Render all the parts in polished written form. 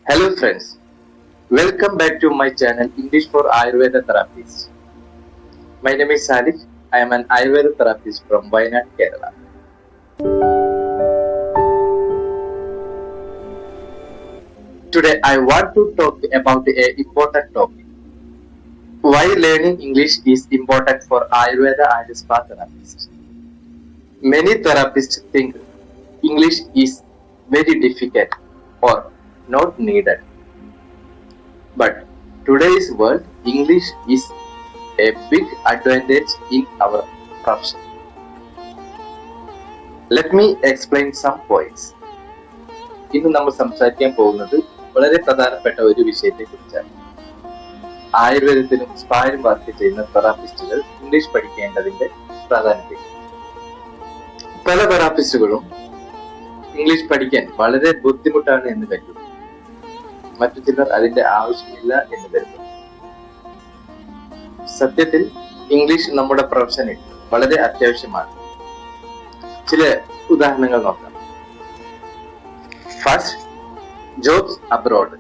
Hello friends, welcome back to my channel English for Ayurveda Therapists. My name is Salih. I am an Ayurveda therapist from Wayanad, Kerala. Today I want to talk about an important topic. Why learning English is important for Ayurveda and spa therapists. Many therapists think English is very difficult or not needed. But today's world, English is a big advantage in our profession. Let me explain some points. ഇന്ന് നമ്മൾ സംസാരിക്കാൻ പോകുന്നത് വളരെ പ്രധാനപ്പെട്ട ഒരു വിഷയത്തെ കുറിച്ചാണ്. ആയുർവേദത്തിലും സ്പായിലും work ചെയ്യുന്ന തെറാപ്പിസ്റ്റുകൾ ഇംഗ്ലീഷ് പഠിക്കേണ്ടതിന്റെ പ്രാധാന്യത്തെ. പല തെറാപ്പിസ്റ്റുകളും ഇംഗ്ലീഷ് പഠിക്കാൻ വളരെ ബുദ്ധിമുട്ടാണ് എന്ന് കരുതുന്നു. മറ്റു ചിലർ അതിന്റെ ആവശ്യമില്ല എന്ന് കരുതുന്നു. സത്യത്തിൽ ഇംഗ്ലീഷ് നമ്മുടെ പ്രൊഫഷനിൽ വളരെ അത്യാവശ്യമാണ്. ചില ഉദാഹരണങ്ങൾ നോക്കാം. First, jobs abroad.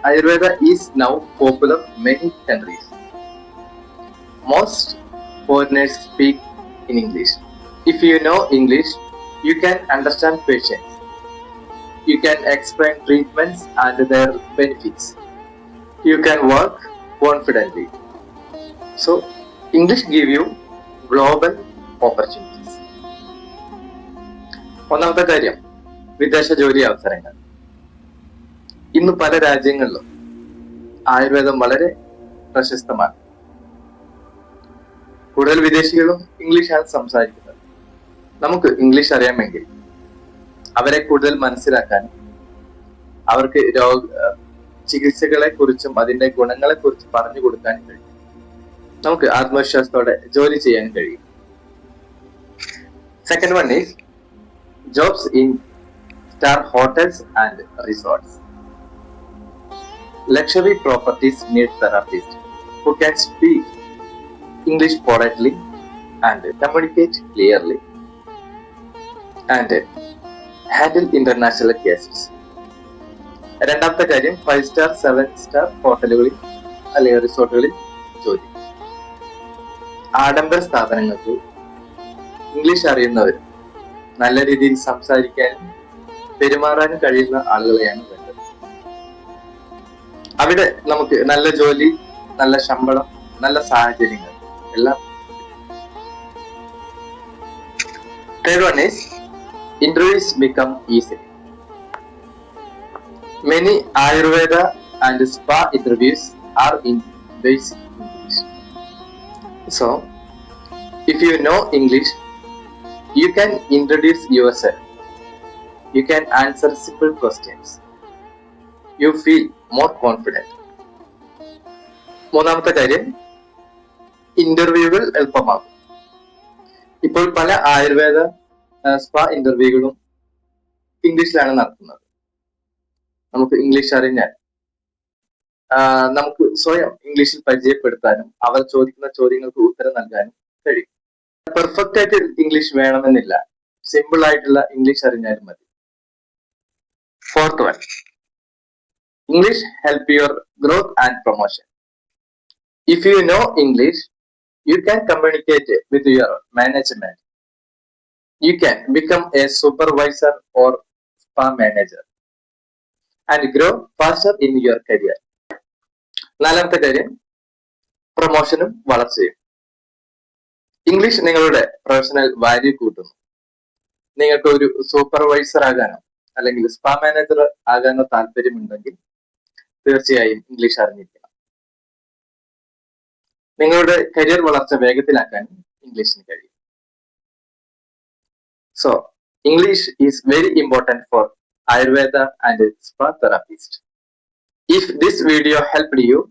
Ayurveda is now popular in many countries. Most foreigners speak in English. If you know English, you can understand patients. You can explain treatments and their benefits. You can work confidently. So, English give you global opportunities. ഒന്നാമത്തെ കാര്യം, വിദേശ ജോലി അവസരങ്ങൾ. ഇന്ന് പല രാജ്യങ്ങളിലും ആയുർവേദം വളരെ പ്രശസ്തമാണ്. കൂടുതൽ വിദേശികളും ഇംഗ്ലീഷാണ് സംസാരിക്കുന്നത്. നമുക്ക് ഇംഗ്ലീഷ് അറിയാമെങ്കിൽ അവരെ കൂടുതൽ മനസ്സിലാക്കാനും അവർക്ക് ചികിത്സകളെ കുറിച്ചും അതിന്റെ ഗുണങ്ങളെ കുറിച്ചും പറഞ്ഞു കൊടുക്കാനും കഴിയും. നമുക്ക് ആത്മവിശ്വാസത്തോടെ ജോലി ചെയ്യാൻ കഴിയും. Second one is jobs in star hotels and resorts. Luxury properties need therapists who can speak English politely and communicate clearly and handle international guests. രണ്ടാമത്തെ കാര്യം, 5 സ്റ്റാർ 7 സ്റ്റാർ ഹോട്ടലുകളിൽ അല്ലെങ്കിൽ റിസോർട്ടുകളിൽ ജോലി. ആഡംബര സ്ഥാപനങ്ങൾക്ക് ഇംഗ്ലീഷ് അറിയുന്നവരും നല്ല രീതിയിൽ സംസാരിക്കാനും പെരുമാറാനും കഴിയുന്ന ആളുകളെയാണ് വേണ്ടത്. അവിടെ നമുക്ക് നല്ല ജോലി, നല്ല ശമ്പളം, നല്ല സാഹചര്യങ്ങൾ എല്ലാം. Third one is interviews become easy. Many Ayurveda and spa interviews are in basic English. So, if you know English, you can introduce yourself. You can answer simple questions. You feel more confident. മൂന്നാമത്തെ കാര്യം, ഇന്റർവ്യൂകൾ എളുപ്പമാകും. ഇപ്പോൾ പല Ayurveda spa ഇന്റർവ്യൂകളും ഇംഗ്ലീഷിലാണ് നടത്തുന്നത്. നമുക്ക് English അറിഞ്ഞാൽ നമുക്ക് സ്വയം ഇംഗ്ലീഷിൽ പരിചയപ്പെടുത്താനും അവർ ചോദിക്കുന്ന ചോദ്യങ്ങൾക്ക് ഉത്തരം നൽകാനും കഴിയും. പെർഫെക്റ്റ് ആയിട്ട് ഇംഗ്ലീഷ് വേണമെന്നില്ല, സിമ്പിൾ ആയിട്ടുള്ള ഇംഗ്ലീഷ് അറിഞ്ഞാലും മതി. Fourth one, English help your growth and promotion. If you know English, you can communicate with your management. You can become a supervisor or spa manager and grow faster in your career. നാലാമത്തെ കാര്യം, പ്രൊമോഷനും വളർച്ചയും. English നിങ്ങളുടെ professional value കൂട്ടുന്നു. നിങ്ങൾക്ക് ഒരു supervisor ആകാനോ അല്ലെങ്കിൽ spa manager ആകാനോ താല്പര്യമുണ്ടെങ്കിൽ തീർച്ചയായും ഇംഗ്ലീഷ് അറിഞ്ഞിരിക്കണം. നിങ്ങളുടെ കരിയർ വളർച്ച വേഗത്തിലാക്കാൻ ഇംഗ്ലീഷിന് കഴിയും. So, English is very important for Ayurveda and spa therapist. If this video helped you,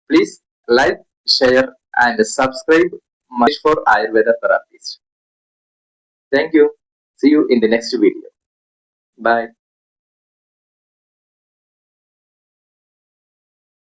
please like, share and subscribe English for Ayurveda therapist. Thank you. See you in the next video. Bye.